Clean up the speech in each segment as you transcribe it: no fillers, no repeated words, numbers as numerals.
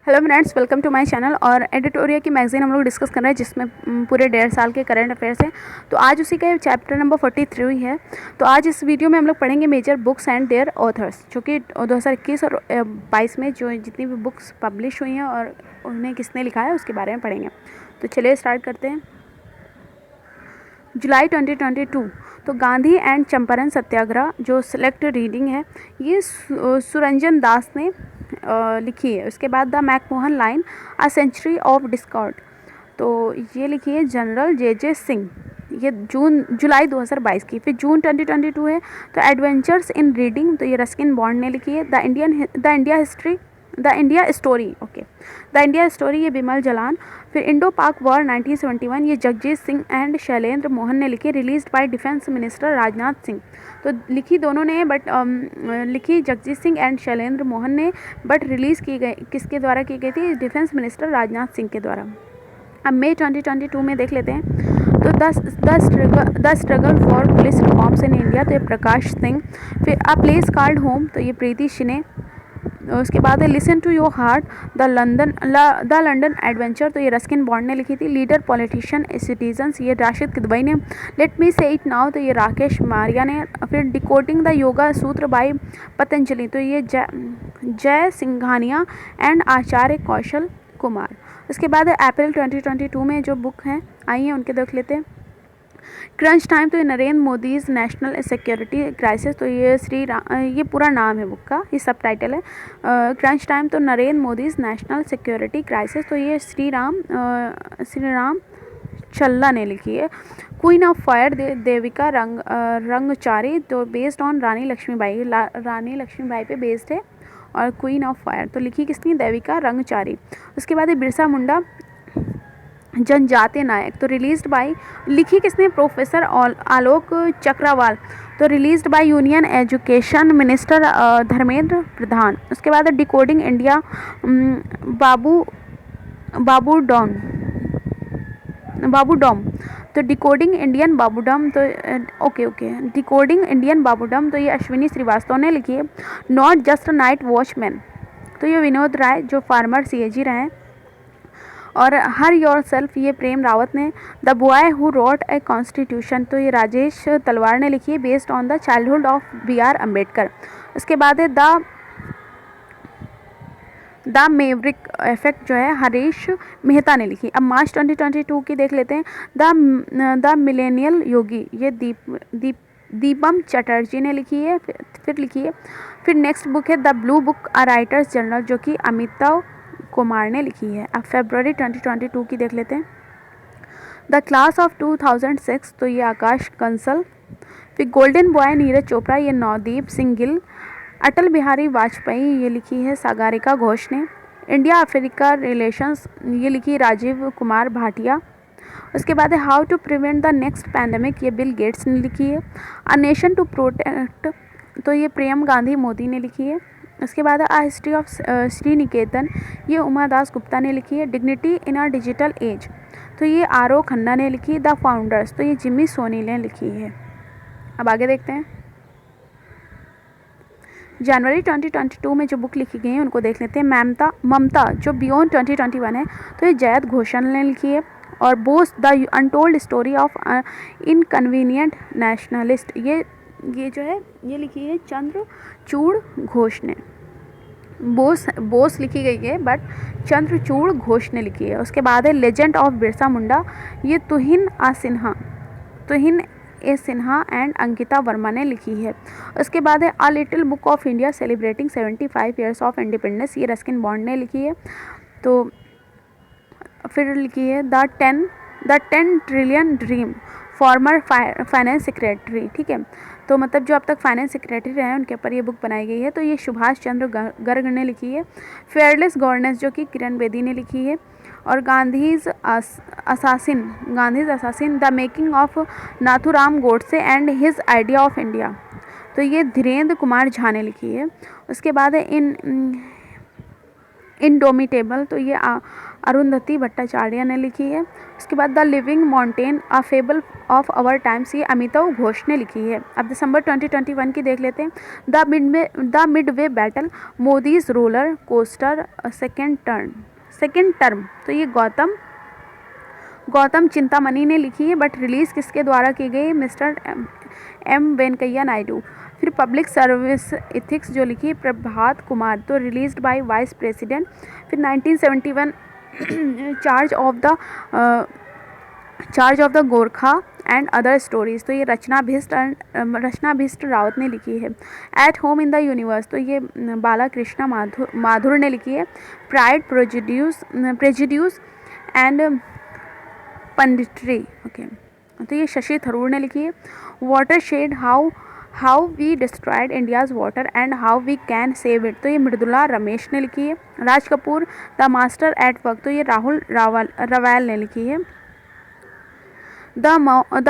Hello friends, welcome to my channel. और editorial की magazine हम लोग डिस्कस कर रहे हैं जिसमें पूरे 1.5 साल के करंट अफेयर्स हैं। तो आज उसी का चैप्टर नंबर 43 है। तो आज इस वीडियो में हम लोग पढ़ेंगे major books and their authors, जो कि 2021 और 22 में जो जितनी भी बुक्स पब्लिश हुई हैं और उन्हें किसने लिखा है उसके बारे में पढ़ेंगे। तो चलिए स्टार्ट करते हैं। जुलाई 2022 तो गांधी एंड चंपारण सत्याग्रह जो सिलेक्ट रीडिंग है ये सुरंजन दास ने लिखी है। उसके बाद the McMahon line a century of discord, तो ये लिखी है जनरल जे सिंह, ये जुलाई 2022 की। फिर जून 2022 है तो एडवेंचर्स इन रीडिंग, तो ये रस्किन बॉन्ड ने लिखी है। द इंडिया स्टोरी ये बिमल जलान। फिर इंडो पाक वॉर 1971 ये जगजीत सिंह एंड शैलेंद्र मोहन ने लिखी, released bye defence minister Rajnath Singh. तो लिखी दोनों ने बट लिखी जगजीत सिंह एंड शैलेंद्र मोहन ने, बट रिलीज़ की गई किसके द्वारा की गई थी? डिफेंस मिनिस्टर राजनाथ सिंह के द्वारा। अब मई 2022 में देख लेते हैं। तो the struggle for police reforms in India, तो ये प्रकाश सिंह। फिर अ प्लेस कॉल्ड होम, तो ये प्रीति शिने। उसके बाद है listen to your heart the London adventure, तो ये रस्किन बॉन्ड ने लिखी थी। लीडर पॉलिटिशियन सिटीजन्स, ये राशिद किदवई ने। लेट मी से इट नाउ, तो ये राकेश मारिया ने। फिर डिकोडिंग द योगा सूत्र बाय पतंजलि, तो ये जय सिंघानिया एंड आचार्य कौशल कुमार। उसके बाद अप्रैल 2022 में जो बुक हैं आई हैं उनके देख लेते हैं। क्रंच टाइम, तो ये Narendra Modi's national security crisis, तो ये ये पूरा नाम है बुक का, ये सब टाइटल है। क्रंच टाइम तो Narendra Modi's national security crisis, तो ये श्री राम चल्ला ने लिखी है। क्वीन ऑफ फायर देविका रंगचारी, तो बेस्ड ऑन रानी लक्ष्मीबाई पे बेस्ड है। और क्वीन ऑफ फायर तो लिखी किसने? देविका रंगचारी। उसके बाद है बिरसा मुंडा जनजातीय नायक, तो लिखी किसने? प्रोफेसर आलोक चक्रवाल, तो released by union education minister Dharmendra Pradhan. उसके बाद डिकोडिंग इंडिया बाबू डॉम, तो डिकोडिंग इंडियन बाबूडम, तो डिकोडिंग इंडियन बाबूडम, तो ये अश्विनी श्रीवास्तव ने लिखी है। नॉट जस्ट नाइट वॉचमैन, तो ये विनोद राय जो फार्मर सीएजी रहे हैं। और हर योर सेल्फ, ये प्रेम रावत ने। The boy who wrote a constitution, तो ये राजेश तलवार ने लिखी है, based on the childhood of BR Ambedkar. उसके बाद है द मेवरिक इफेक्ट, जो है हरीश मेहता ने लिखी। अब मार्च 2022 की देख लेते हैं। द मिलेनियल योगी, ये दीपम चटर्जी ने लिखी है। फिर लिखी है। फिर नेक्स्ट बुक है the blue book a writers journal, जो कि अमिताभ कुमार ने लिखी है। अब फरवरी 2022 की देख लेते हैं। द क्लास ऑफ 2006, तो ये आकाश कंसल। फिर गोल्डन बॉय नीरज चोपड़ा, ये नवदीप सिंह गिल। अटल बिहारी वाजपेयी, ये लिखी है सागरिका घोष ने। इंडिया अफ्रीका रिलेशंस, ये लिखी राजीव कुमार भाटिया। उसके बाद है how to prevent the next pandemic, ये बिल गेट्स ने लिखी है। अ नेशन टू प्रोटेक्ट, तो ये प्रियम गांधी मोदी ने लिखी है। उसके बाद आ हिस्ट्री ऑफ श्रीनिकेतन, ये उमा दास गुप्ता ने लिखी है। Dignity in a digital age, तो ये आर.ओ. खन्ना ने लिखी। द फाउंडर्स, तो ये जिमी सोनी ने लिखी है। अब आगे देखते हैं। जनवरी 2022 में जो बुक लिखी गई है उनको देख लेते हैं। ममता जो बियॉन्ड 2021 है, तो ये जयद घोषाल ने लिखी है। और Bose the untold story of inconvenient nationalist, ये जो है ये लिखी है चंद्रचूड़ घोष ने। बोस लिखी गई है बट चंद्रचूड़ घोष ने लिखी है। उसके बाद है लेजेंड ऑफ बिरसा मुंडा, ये तुहिन ए सिन्हा एंड अंकिता वर्मा ने लिखी है। उसके बाद है a little book of India celebrating 75 years of independence, ये रस्किन बॉन्ड ने लिखी है। तो फिर लिखी है the 10 trillion dream, former finance secretary, ठीक है। तो मतलब जो अब तक फाइनेंस सेक्रेटरी रहे हैं उनके ऊपर ये बुक बनाई गई है। तो ये सुभाष चंद्र गर्ग ने लिखी है। फेयरलेस गवर्नेंस, जो कि किरण बेदी ने लिखी है। और Gandhi's assassin the making of Nathuram Godse and his idea of India, तो ये धीरेन्द्र कुमार झा ने लिखी है। उसके बाद है इनडोमिटेबल, तो ये अरुंधति भट्टाचार्य ने लिखी है। उसके बाद the living mountain a fable of our times, ये अमिताभ घोष ने लिखी है। अब दिसंबर 2021 की देख लेते हैं। The Midway battle, Modi's roller coaster second term, तो ये गौतम चिंतामणि ने लिखी है, बट रिलीज़ किसके द्वारा की गई? Mister M Venkaiah Naidu. फिर पब्लिक सर्विस एथिक्स जो लिखी है प्रभात कुमार, तो रिलीज्ड बाय वाइस प्रेसिडेंट। फिर 1971 charge of the Gorkha and other stories, तो ये रचना भिष्ट रावत ने लिखी है। At home in the universe, तो ये बाला कृष्णा माथुर ने लिखी है। Pride prejudice and punditry, okay, तो ये शशि थरूर ने लिखी है। Watershed, how we destroyed India's water and how we can save it, तो ये मृदुला रमेश ने लिखी है। Raj Kapoor, the master at work, तो ये राहुल रवैल ने लिखी है। The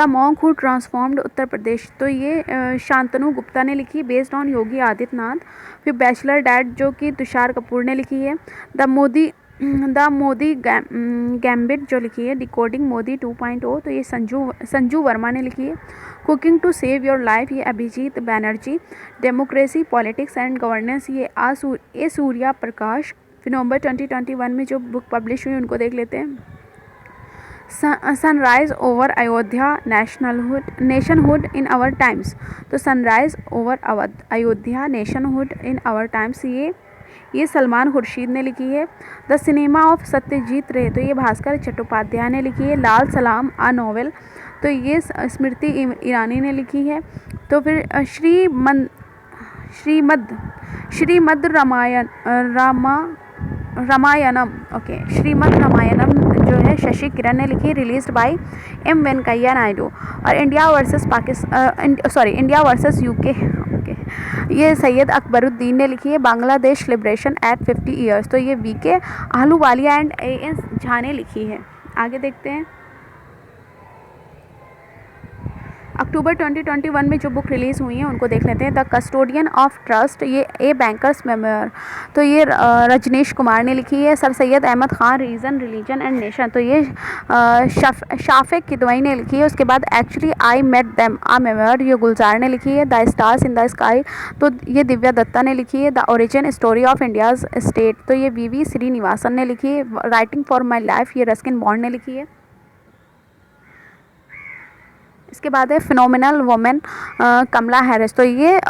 monk who transformed Uttar Pradesh, तो ये शांतनु गुप्ता ने लिखी, बेस्ड ऑन योगी आदित्यनाथ। फिर बैचलर डैड जो कि तुषार कपूर ने लिखी है। द मोदी गैम्बिट जो लिखी है डिकोडिंग मोदी 2.0, तो ये संजू वर्मा ने लिखी है। Cooking to save your life, ये Abhijit Banerjee. Democracy politics and governance, ये ए सूर्या प्रकाश। फिर नवंबर 2021 में जो बुक पब्लिश हुई उनको देख लेते हैं। Sunrise over Ayodhya nationhood in our times, तो sunrise over Ayodhya nationhood in our times, ये सलमान खुर्शीद ने लिखी है। द सिनेमा ऑफ सत्यजीत रे, तो ये भास्कर चट्टोपाध्याय ने लिखी है। लाल सलाम आ नॉवेल, तो ये स्मृति ईरानी ने लिखी है। तो फिर श्रीमद् रामायणम, ओके, श्रीमद् रामायणम जो है शशि किरण ने लिखी, released by M Venkaiah Naidu. और इंडिया वर्सेस यूके, ओके, ये सैयद अकबरुद्दीन ने लिखी है। बांग्लादेश लिबरेशन एट 50 ईयर्स, तो ये V K Ahluwalia and A S. Jha ने लिखी है। आगे देखते हैं। अक्टूबर 2021 में जो बुक रिलीज़ हुई है उनको देख लेते हैं। द कस्टोडियन ऑफ ट्रस्ट, ये ए बैंकर्स मेमोयर, तो ये रजनीश कुमार ने लिखी है। Sir Syed Ahmad Khan, reason religion and nation, तो ये शाफे किदवई ने लिखी है। उसके बाद actually I met them a memoir, ये गुलजार ने लिखी है। The stars in the sky, तो ये दिव्या दत्ता ने लिखी है। The origin story of India's state, तो ये वी श्रीनिवासन ने लिखी है। राइटिंग फॉर माई लाइफ, ये रस्किन बॉन्ड ने लिखी है। इसके बाद है फिनोमिनल वुमेन कमला हैरिस, तो ये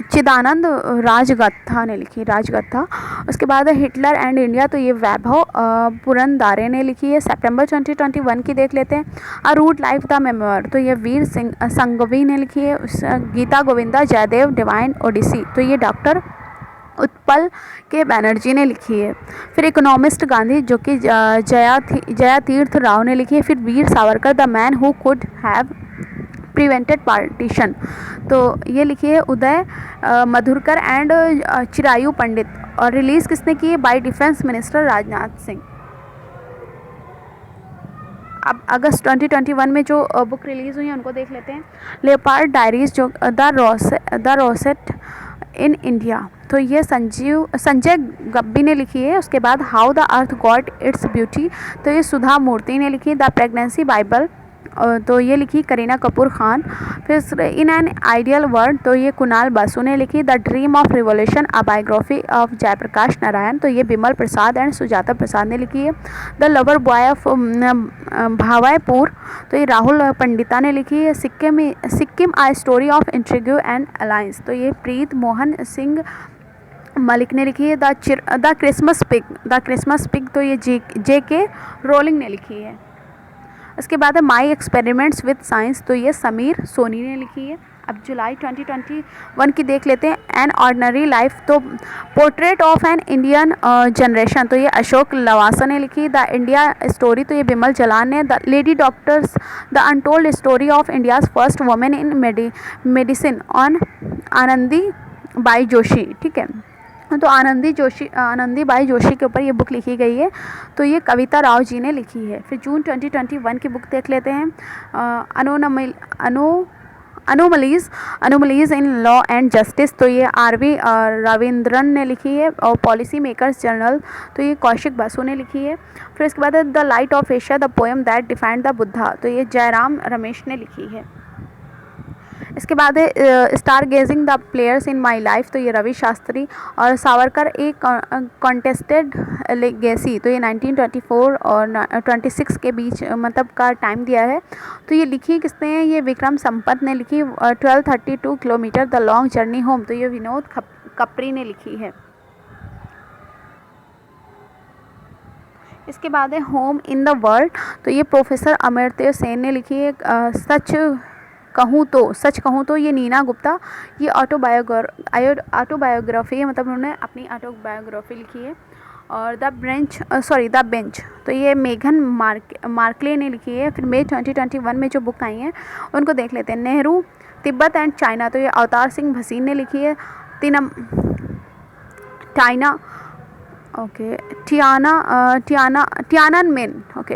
चिदानंद राजगत्था ने लिखी, राजगत्था। उसके बाद है हिटलर एंड इंडिया, तो ये वैभव पुरंदारे ने लिखी है। सितंबर 2021 की देख लेते हैं। A rude life the memoir, तो ये वीर सिंह संघवी ने लिखी है। गीता गोविंदा जयदेव डिवाइन ओडिसी, तो ये डॉक्टर उत्पल के बैनर्जी ने लिखी है। फिर इकोनॉमिस्ट गांधी जो कि जया तीर्थ राव ने लिखी है। फिर Veer Savarkar, the man who could have prevented partition, तो ये लिखी है उदय मधुरकर एंड चिरायु पंडित। और रिलीज़ किसने की है? Bye defence minister Rajnath Singh. अब अगस्त 2021 में जो बुक रिलीज़ हुई है उनको देख लेते हैं। लेपार्ड डायरीज जो द रोसेट इन इंडिया, तो ये संजय गब्बी ने लिखी है। उसके बाद how the earth got its beauty, तो ये सुधा मूर्ति ने लिखी। द प्रेगनेंसी बाइबल, तो ये लिखी करीना कपूर खान। फिर इन एन आइडियल वर्ल्ड, तो ये कुणाल बासु ने लिखी। The dream of revolution a biography of Jayaprakash Narayan, तो ये बिमल प्रसाद एंड सुजाता प्रसाद ने लिखी है। The lover boy of Bhawanipur, तो ये राहुल पंडिता ने लिखी है। Sikkim a story of intrigue and alliance, तो ये प्रीत मोहन सिंह मलिक ने लिखी है। द क्रिसमस पिग, तो ये जे.के. रोलिंग ने लिखी है। इसके बाद है माई एक्सपेरिमेंट्स विद साइंस, तो ये समीर सोनी ने लिखी है। अब जुलाई 2021 की देख लेते हैं। एन ऑर्डिनरी लाइफ, तो portrait of an Indian generation, तो ये अशोक लवासा ने लिखी। द इंडिया स्टोरी, तो ये बिमल जलान ने। The lady doctors, the untold story of India's first women in medicine on Anandi by Joshi, ठीक है। तो आनंदी बाई जोशी के ऊपर ये बुक लिखी गई है, तो ये कविता राव जी ने लिखी है। फिर जून 2021 की बुक देख लेते हैं। Anomalies in law and justice, तो ये RV रविंद्रन ने लिखी है। और पॉलिसी मेकर्स जर्नल, तो ये कौशिक बासु ने लिखी है। फिर इसके बाद है the light of Asia the poem that defined the Buddha, तो ये जयराम रमेश ने लिखी है। इसके बाद है stargazing the players in my life, तो ये रवि शास्त्री। और सावरकर एक कॉन्टेस्टेड लेगेसी, तो ये 1924 और 26 के बीच मतलब का टाइम दिया है। तो ये लिखी किसने है, ये विक्रम संपत ने लिखी। 1232 kilometre the long journey home, तो ये विनोद कपरी ने लिखी है। इसके बाद है होम इन द वर्ल्ड, तो ये प्रोफेसर अमर्त्य सेन ने लिखी है। सच कहूँ तो ये नीना गुप्ता, ये ऑटोबायोग्राफी है, मतलब उन्होंने अपनी ऑटोबायोग्राफी लिखी है। और द बेंच, तो ये मेघन मार्कले ने लिखी है। फिर मई 2021 में जो बुक आई हैं उनको देख लेते हैं। नेहरू, तिब्बत एंड चाइना, तो ये अवतार सिंह भसीन ने लिखी है।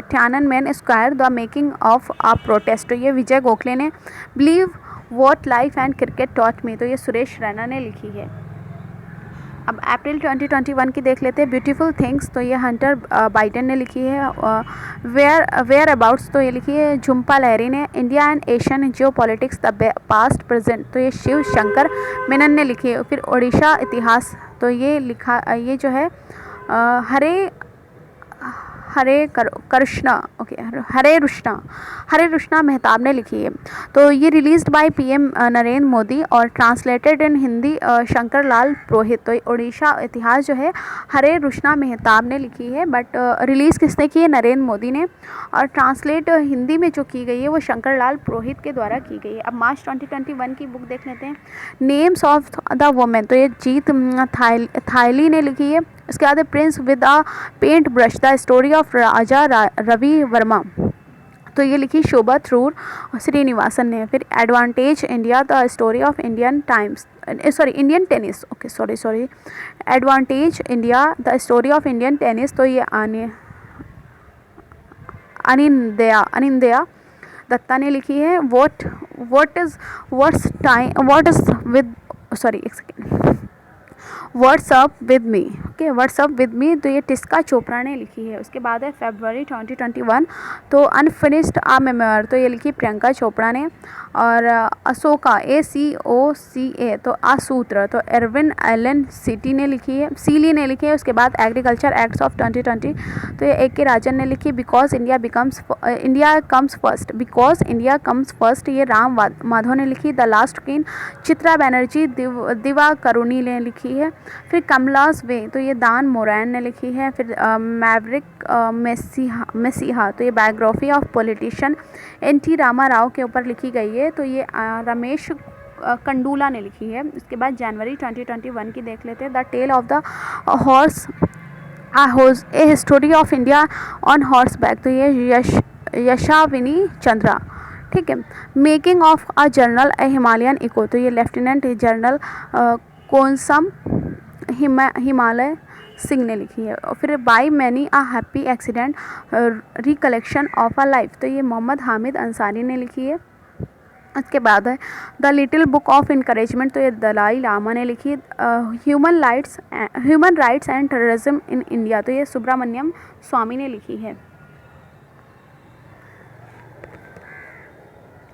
Tiananmen Square the making of a protest, तो ये विजय गोखले ने। Believe what life and cricket taught me, तो ये सुरेश रैना ने लिखी है। अब अप्रैल 2021 की देख लेते हैं। ब्यूटीफुल थिंग्स, तो ये हंटर बाइडन ने लिखी है। वेयर अबाउट्स, तो ये लिखी है झुम्पा लहरी ने। India and Asian Jio politics the past present, तो ये शिव शंकर मेनन ने लिखी है। फिर ओडिशा इतिहास, तो ये जो है हरे रुष्णा मेहताब ने लिखी है। तो ये released by PM Narendra Modi और ट्रांसलेटेड इन हिंदी शंकर लाल पुरोहित। तो ओडिशा इतिहास जो है हरे रुष्णा मेहताब ने लिखी है, बट रिलीज़ किसने की है, नरेंद्र मोदी ने। और ट्रांसलेट हिंदी में जो की गई है वो शंकर लाल पुरोहित के द्वारा की गई है। अब मार्च 2021 की बुक देख लेते हैं। नेम्स ऑफ द वुमेन, तो ये जीत थायली ने लिखी है। इसके बाद prince with a paint brush the story of Raja Ravi Varma, तो ये लिखी शोभा थ्रूर श्रीनिवासन ने। फिर advantage India the story of Indian tennis, advantage India the story of Indian tennis, तो ये अनिंदया दत्ता ने लिखी है। व्हाट्सअप विद मी, तो ये टिस्का चोपड़ा ने लिखी है। उसके बाद है फरवरी 2021, तो अनफिनिश्ड आ मेमोयर, तो ये लिखी प्रियंका चोपड़ा ने। और अशोका ACOCA, तो असूत्र, तो एरविन एलन सीली ने लिखी है। उसके बाद एग्रीकल्चर एक्ट्स ऑफ 2020, तो ये AK राजन ने लिखी। बिकॉज इंडिया कम्स फर्स्ट, ये राम माधव ने लिखी। The last queen Chitra Banerjee दिवा करुणी ने लिखी है। फिर कमलास वे, तो ये दान मोरैन ने लिखी है। फिर मैवरिक मेसिहा, तो ये biography of politician NT Rama Rao के ऊपर लिखी गई है, तो ये रमेश कंडूला ने लिखी है। इसके बाद जनवरी 2021 की देख लेते हैं। The tale of the horse a history of India on horseback, तो ये यशाविनी चंद्रा, ठीक है। Making of a general a Himalayan echo, तो ये लेफ्टिनेंट जनरल कोनसम हिमालय सिंह ने लिखी है। और फिर by many a happy accident recollection of a life, तो ये मोहम्मद हामिद अंसारी ने लिखी है। उसके बाद है the little book of encouragement, तो ये दलाई लामा ने लिखी है। Human rights and terrorism in India, तो ये सुब्रमण्यम स्वामी ने लिखी है।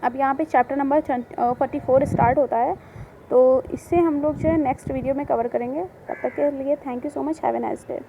अब यहाँ पे चैप्टर नंबर 44 स्टार्ट होता है, तो इससे हम लोग जो है नेक्स्ट वीडियो में कवर करेंगे। तब तक के लिए thank you so much, have a nice day.